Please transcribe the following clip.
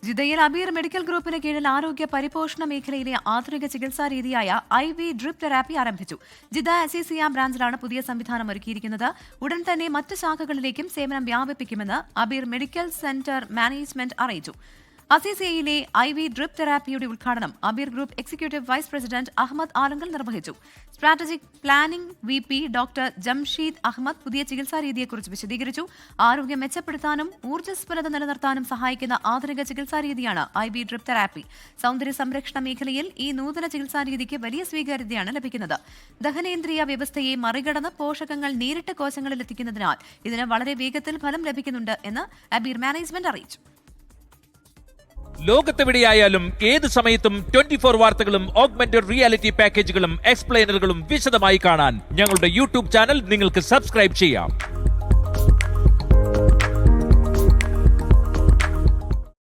ജിദ്ദയിൽ അബീർ മെഡിക്കൽ ഗ്രൂപ്പിന് കീഴിൽ ആരോഗ്യ പരിപോഷണ മേഖലയിലെ ആധുനിക ചികിത്സാ രീതിയായ IV ഡ്രിപ്പ് തെറാപ്പി ആരംഭിച്ചു. ജിദ്ദ അസീസിയ ബ്രാഞ്ചിലാണ് പുതിയ സംവിധാനം ഒരുക്കിയിരിക്കുന്നത്. ഉടൻ തന്നെ മറ്റ് ശാഖകളിലേക്കും സേവനം വ്യാപിപ്പിക്കുമെന്ന് അബീർ മെഡിക്കൽ സെന്റർ മാനേജ്മെന്റ് അറിയിച്ചു. അസീസിയയിലെ IV ഡ്രിപ്പ് തെറാപ്പിയുടെ ഉദ്ഘാടനം Abeer group executive vice president Ahmed Alangal നിർവഹിച്ചു. Strategic planning VP doctor Jamsheed Ahmed പുതിയ ചികിത്സാ രീതിയെക്കുറിച്ച് വിശദീകരിച്ചു. ആരോഗ്യം മെച്ചപ്പെടുത്താനും ഊർജ്ജസ്വലത നിലനിർത്താനും സഹായിക്കുന്ന ആധുനിക ചികിത്സാ രീതിയാണ് IV ഡ്രിപ്പ് തെറാപ്പി. സൗന്ദര്യ സംരക്ഷണ മേഖലയിൽ ഈ നൂതന ചികിത്സാ രീതിക്ക് വലിയ സ്വീകാര്യതയാണ് ലഭിക്കുന്നത്. ദഹനേന്ദ്രിയ വ്യവസ്ഥയെ മറികടന്ന് പോഷകങ്ങൾ നേരിട്ട് കോശങ്ങളിൽ എത്തിക്കുന്നതിനാൽ ഇതിന് വളരെ വേഗത്തിൽ ഫലം ലഭിക്കുന്നുണ്ട് എന്ന് അബീർ മാനേജ്മെന്റ് അറിയിച്ചു. ലോകത്തെവിടെയായാലും ഏത് സമയത്തും 24 വാർത്തകളും ഓഗ്മെന്റഡ് റിയാലിറ്റി പാക്കേജുകളും എക്സ്പ്ലെയിനറുകളും വിശദമായി കാണാൻ ഞങ്ങളുടെ യൂട്യൂബ് ചാനൽ നിങ്ങൾക്ക് സബ്സ്ക്രൈബ് ചെയ്യാം.